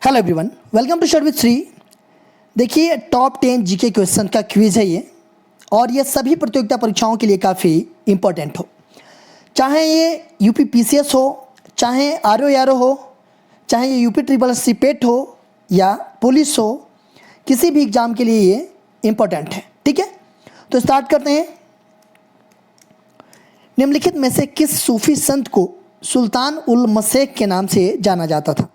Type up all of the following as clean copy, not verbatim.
Hello everyone, welcome to short with Shri. देखिए, top 10 GK question का quiz है ये, और ये सभी प्रतियोगिता परीक्षाओं के लिए काफ़ी इम्पोर्टेंट हो, चाहे ये यूपी पीसीएस हो, चाहे आरओ हो, चाहे ये यूपी ट्रिपल एससी पेट हो या पुलिस हो, किसी भी एग्ज़ाम के लिए ये इम्पोर्टेंट है। ठीक है, तो स्टार्ट करते हैं। निम्नलिखित में से किस सूफी संत को सुल्तान उल मशेख के नाम से जाना जाता था?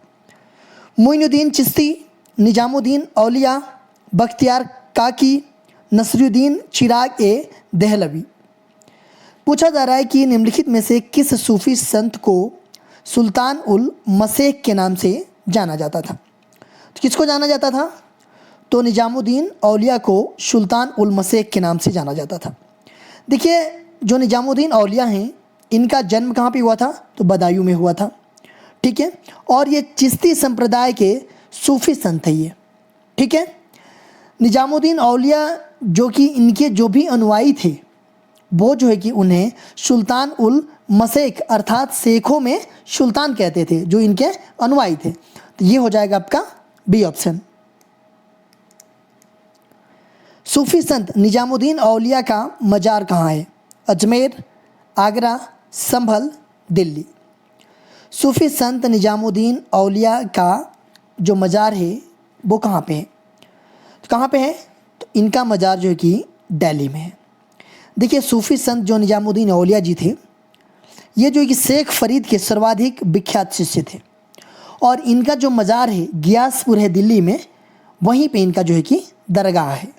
मोइनुद्दीन चिश्ती, निजामुद्दीन औलिया, बख्तियार काकी, नसरुद्दीन चिराग ए देहलवी। पूछा जा रहा है कि निम्नलिखित में से किस सूफी संत को सुल्तान उल मशेख के नाम से जाना जाता था? तो किसको जाना जाता था? तो निजामुद्दीन औलिया को सुल्तान उल मशेख के नाम से जाना जाता था। देखिए, जो निजामुद्दीन औलिया हैं, इनका जन्म कहाँ पे हुआ था? तो बदायूं में हुआ था। ठीक है, और ये चिश्ती संप्रदाय के सूफी संत है ये। ठीक है, निजामुद्दीन औलिया जो कि इनके जो भी अनुयायी थे, वो जो है कि उन्हें सुल्तान उल मशेख अर्थात शेखों में सुल्तान कहते थे, जो इनके अनुयायी थे। तो ये हो जाएगा आपका बी ऑप्शन। सूफी संत निजामुद्दीन औलिया का मजार कहाँ है? अजमेर, आगरा, संभल, दिल्ली। सूफी संत निजामुद्दीन औलिया का जो मज़ार है वो कहाँ पे है? तो कहाँ पे है? तो इनका मज़ार जो है कि दिल्ली में है। देखिए, सूफी संत जो निजामुद्दीन औलिया जी थे, ये जो है कि शेख फरीद के सर्वाधिक विख्यात शिष्य थे, और इनका जो मज़ार है गियासपुर है दिल्ली में, वहीं पे इनका जो है कि दरगाह है।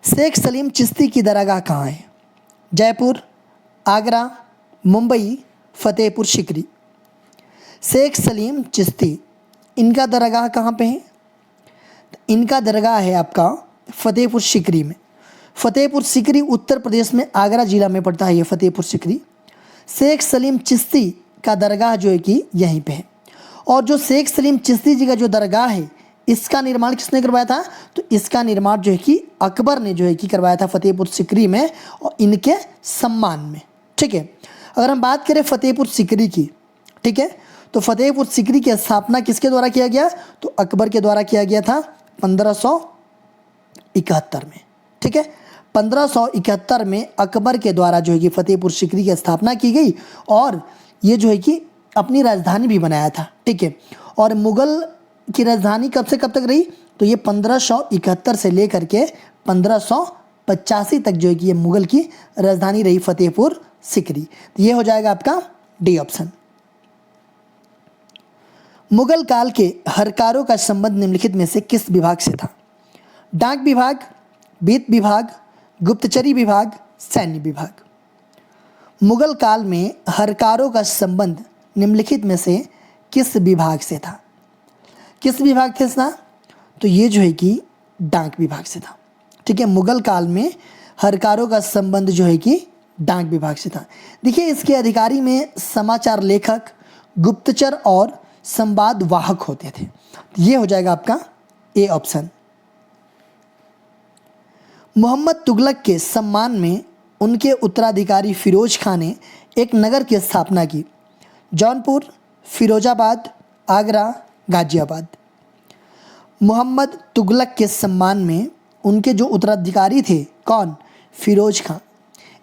शेख सलीम चिश्ती की दरगाह कहाँ है? जयपुर, आगरा, मुंबई, फतेहपुर सिकरी। शेख सलीम चिश्ती, इनका दरगाह कहाँ पे है? तो इनका दरगाह है आपका फतेहपुर सिकरी में। फतेहपुर सिकरी उत्तर प्रदेश में आगरा जिला में पड़ता है ये फतेहपुर सिकरी। शेख सलीम चिश्ती का दरगाह जो है कि यहीं पे है। और जो शेख सलीम चिश्ती जी का जो दरगाह है, इसका निर्माण किसने करवाया था? तो इसका निर्माण जो है कि अकबर ने जो है कि करवाया था फतेहपुर सिकरी में, और इनके सम्मान में। ठीक है, अगर हम बात करें फतेहपुर सिकरी की, ठीक है, तो फतेहपुर सिकरी की स्थापना किसके द्वारा किया गया? तो अकबर के द्वारा किया गया था 1571 में। ठीक है, 1571 में अकबर के द्वारा जो है कि फतेहपुर सिकरी की स्थापना की गई, और ये जो है कि अपनी राजधानी भी बनाया था। ठीक है, और मुग़ल की राजधानी कब से कब तक रही? तो ये 1571 से लेकर के 1585 तक जो है कि ये मुग़ल की राजधानी रही फतेहपुर सिकरी। तो ये हो जाएगा आपका डी ऑप्शन। मुग़ल काल के हरकारों का संबंध निम्नलिखित में से किस विभाग से था? डाक विभाग, वित्त विभाग, गुप्तचरी विभाग, सैन्य विभाग। मुग़ल काल में हरकारों का संबंध निम्नलिखित में से किस विभाग से था? किस विभाग से था? तो ये जो है कि डाक विभाग से था। ठीक है, मुग़ल काल में हरकारों का संबंध जो है कि डाक विभाग से था। देखिए, इसके अधिकारी में समाचार लेखक, गुप्तचर और संवाद वाहक होते थे। ये हो जाएगा आपका ए ऑप्शन। मोहम्मद तुगलक के सम्मान में उनके उत्तराधिकारी फिरोज खान ने एक नगर की स्थापना की। जौनपुर, फिरोजाबाद, आगरा, गाजियाबाद। मोहम्मद तुगलक के सम्मान में उनके जो उत्तराधिकारी थे, कौन? फिरोज खान।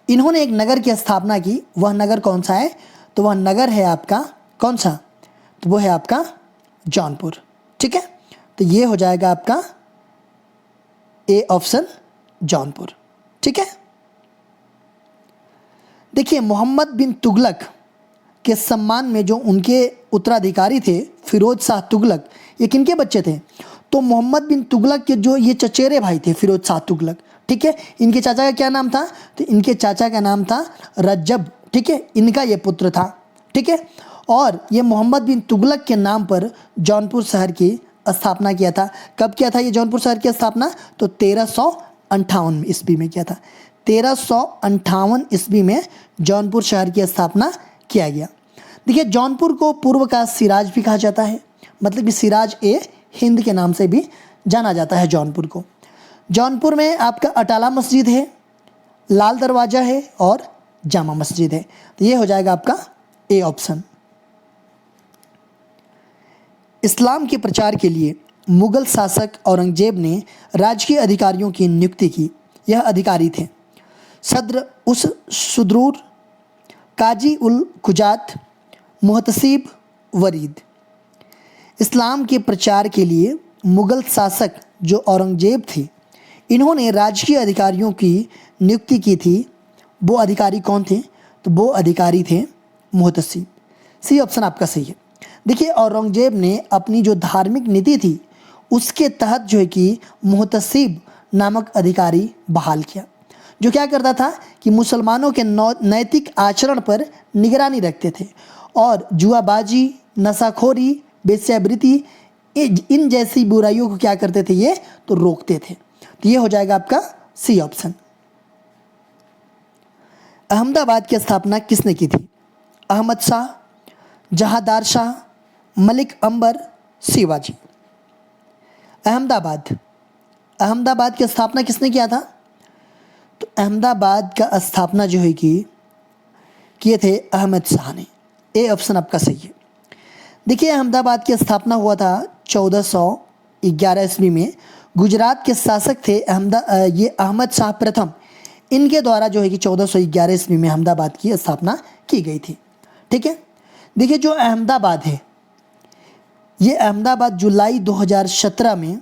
इन्होंने एक नगर की स्थापना की। वह नगर कौन सा है? तो वह नगर है आपका कौन सा? तो वो है आपका जौनपुर। ठीक है, तो ये हो जाएगा आपका ए ऑप्शन, जौनपुर। ठीक है, देखिए, मोहम्मद बिन तुगलक के सम्मान में जो उनके उत्तराधिकारी थे फिरोज शाह तुगलक, ये किनके बच्चे थे? तो मोहम्मद बिन तुगलक के जो ये चचेरे भाई थे फिरोज शाह तुगलक। ठीक है, इनके चाचा का क्या नाम था? तो इनके चाचा का नाम था रज्जब। ठीक है, इनका ये पुत्र था। ठीक है, और ये मोहम्मद बिन तुगलक के नाम पर जौनपुर शहर की स्थापना किया था। कब किया था ये जौनपुर शहर की स्थापना? तो 1358 ईस्वी में किया था। 1358 ईस्वी में जौनपुर शहर की स्थापना किया गया। देखिए, जौनपुर को पूर्व का सिराज भी कहा जाता है, मतलब कि सिराज ए हिंद के नाम से भी जाना जाता है जौनपुर को। जौनपुर में आपका अटाला मस्जिद है, लाल दरवाज़ा है और जामा मस्जिद है। तो ये हो जाएगा आपका ए ऑप्शन। इस्लाम के प्रचार के लिए मुगल शासक औरंगजेब ने राजकीय अधिकारियों की नियुक्ति की। यह अधिकारी थे सद्र उस सुदरूर, काजी उल कुजात, मुहतसिब, वरीद। इस्लाम के प्रचार के लिए मुगल शासक जो औरंगजेब थे, इन्होंने राजकीय अधिकारियों की नियुक्ति की थी। वो अधिकारी कौन थे? तो वो अधिकारी थे मुहतसिब। सी ऑप्शन आपका सही है। देखिए, औरंगजेब ने अपनी जो धार्मिक नीति थी उसके तहत जो है कि मुहतसिब नामक अधिकारी बहाल किया, जो क्या करता था कि मुसलमानों के नैतिक आचरण पर निगरानी रखते थे और जुआबाजी, नशाखोरी, वेश्यावृत्ति, इन जैसी बुराइयों को क्या करते थे, ये तो रोकते थे। तो ये हो जाएगा आपका सी ऑप्शन। अहमदाबाद की स्थापना किसने की थी? अहमद शाह, जहांदार शाह, मलिक अंबर, शिवाजी। अहमदाबाद की स्थापना किसने किया था? तो अहमदाबाद का स्थापना जो है कि किए थे अहमद शाह ने। ए ऑप्शन आपका सही है। देखिए, अहमदाबाद की स्थापना हुआ था 1411 ईस्वी में। गुजरात के शासक थे ये अहमद शाह प्रथम। इनके द्वारा जो है कि 1411 ईस्वी में अहमदाबाद की स्थापना की गई थी। ठीक है। देखिए, जो अहमदाबाद है, ये अहमदाबाद जुलाई 2017 में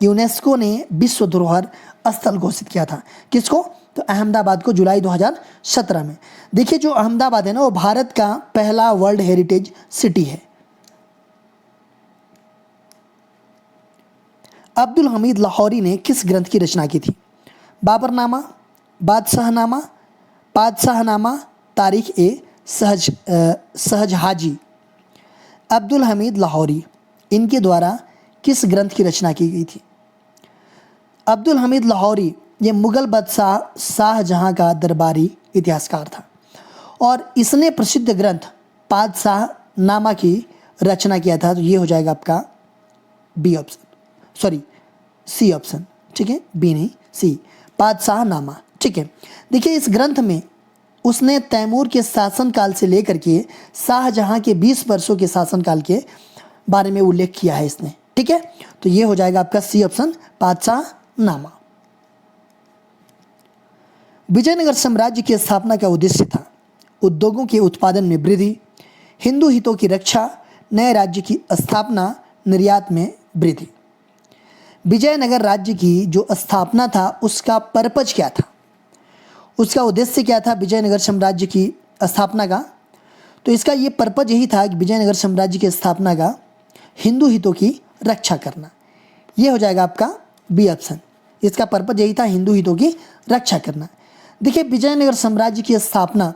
यूनेस्को ने विश्व धरोहर स्थल घोषित किया था। किसको? तो अहमदाबाद को जुलाई 2017 में। देखिए, जो अहमदाबाद है ना, वो भारत का पहला वर्ल्ड हेरिटेज सिटी है। अब्दुल हमीद लाहौरी ने किस ग्रंथ की रचना की थी? बाबरनामा, बादशाहनामा, पादशाहनामा, तारीख ए सहजहाजी। अब्दुल हमीद लाहौरी, इनके द्वारा किस ग्रंथ की रचना की गई थी? अब्दुल हमीद लाहौरी ये मुग़ल बादशाह शाहजहां का दरबारी इतिहासकार था और इसने प्रसिद्ध ग्रंथ पादशाहनामा की रचना किया था। तो ये हो जाएगा आपका B option, sorry C option. ठीक है, बी नहीं सी, पादशाहनामा। ठीक है। देखिए, इस ग्रंथ में उसने तैमूर के शासनकाल से लेकर के शाहजहां के 20 वर्षों के शासनकाल के बारे में उल्लेख किया है इसने। ठीक है, तो ये हो जाएगा आपका सी ऑप्शन, पादशाहनामा। विजयनगर साम्राज्य की स्थापना का उद्देश्य था उद्योगों के उत्पादन में वृद्धि, हिंदू हितों की रक्षा, नए राज्य की स्थापना, निर्यात में वृद्धि। विजयनगर राज्य की जो स्थापना था उसका पर्पज क्या था? उसका उद्देश्य क्या था विजयनगर साम्राज्य की स्थापना का? तो इसका ये पर्पज यही था कि विजयनगर साम्राज्य की स्थापना का हिंदू हितों की रक्षा करना। ये हो जाएगा आपका बी ऑप्शन। इसका पर्पज यही था, हिंदू हितों की रक्षा करना। देखिए, विजयनगर साम्राज्य की स्थापना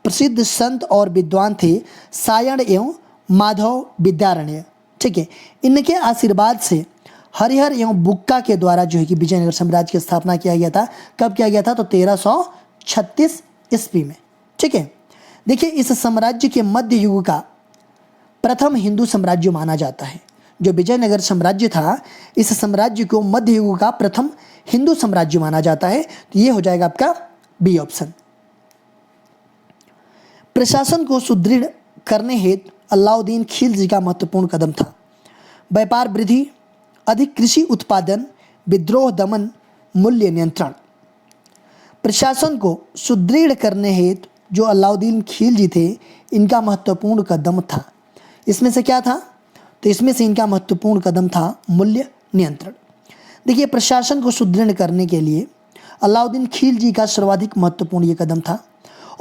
प्रसिद्ध संत और विद्वान थे सायण एवं माधव विद्यारण्य। ठीक है, इनके आशीर्वाद से हरिहर एवं बुक्का के द्वारा जो है कि विजयनगर साम्राज्य की स्थापना किया गया था। कब किया गया था? तो 1336 ईस्वी में। ठीक है। देखिए, इस साम्राज्य के मध्य युग का प्रथम हिंदू साम्राज्य माना जाता है। जो विजयनगर साम्राज्य था, इस साम्राज्य को मध्य युग का प्रथम हिंदू साम्राज्य माना जाता है। तो ये हो जाएगा आपका बी ऑप्शन। प्रशासन को सुदृढ़ करने हेतु अलाउद्दीन खिलजी का महत्वपूर्ण कदम था। व्यापार वृद्धि, अधिक कृषि उत्पादन, विद्रोह दमन, मूल्य नियंत्रण। प्रशासन को सुदृढ़ करने हेतु जो अलाउद्दीन खिलजी थे, इनका महत्वपूर्ण कदम था। इसमें से क्या था? तो इसमें से इनका महत्वपूर्ण कदम था मूल्य नियंत्रण। देखिए, प्रशासन को सुदृढ़ करने के लिए अलाउद्दीन खिलजी का सर्वाधिक महत्वपूर्ण ये कदम था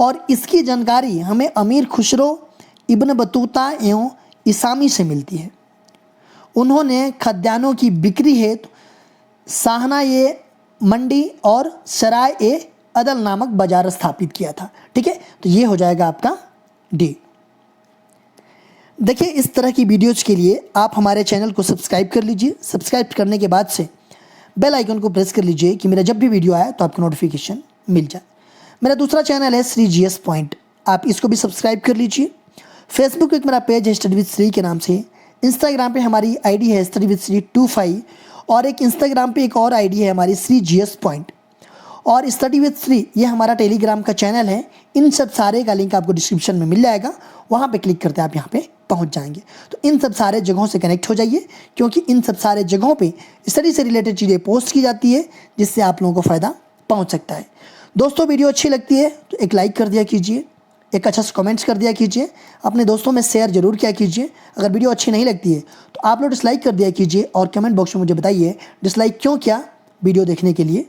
और इसकी जानकारी हमें अमीर खुसरो, इब्न बतूता एवं इसामी से मिलती है। उन्होंने खाद्यान्नों की बिक्री हेतु साहना ए मंडी और सराय ए अदल नामक बाजार स्थापित किया था। ठीक है, तो ये हो जाएगा आपका डी। देखिए, इस तरह की वीडियोज़ के लिए आप हमारे चैनल को सब्सक्राइब कर लीजिए। सब्सक्राइब करने के बाद से बेल आइकन को प्रेस कर लीजिए कि मेरा जब भी वीडियो आए तो आपको नोटिफिकेशन मिल जाए। मेरा दूसरा चैनल है श्री जीएस पॉइंट, आप इसको भी सब्सक्राइब कर लीजिए। फेसबुक पे मेरा पेज है स्टडी विद श्री के नाम से। इंस्टाग्राम पे हमारी आईडी है स्टडी विद श्री 25 और एक इंस्टाग्राम पे एक और आईडी है हमारी श्री जीएस पॉइंट। और स्टडी विद श्री ये हमारा टेलीग्राम का चैनल है। इन सब सारे का लिंक आपको डिस्क्रिप्शन में मिल जाएगा, वहाँ पे क्लिक करते आप यहाँ पे पहुँच जाएंगे। तो इन सब सारे जगहों से कनेक्ट हो जाइए, क्योंकि इन सब सारे जगहों पे स्टडी से रिलेटेड चीज़ें पोस्ट की जाती है, जिससे आप लोगों को फ़ायदा पहुँच सकता है। दोस्तों वीडियो अच्छी लगती है तो एक लाइक कर दिया कीजिए, एक अच्छा सा कमेंट्स कर दिया कीजिए, अपने दोस्तों में शेयर जरूर किया कीजिए। अगर वीडियो अच्छी नहीं लगती है तो आप लोग डिसलाइक कर दिया कीजिए और कमेंट बॉक्स में मुझे बताइए डिसलाइक क्यों किया वीडियो देखने के लिए।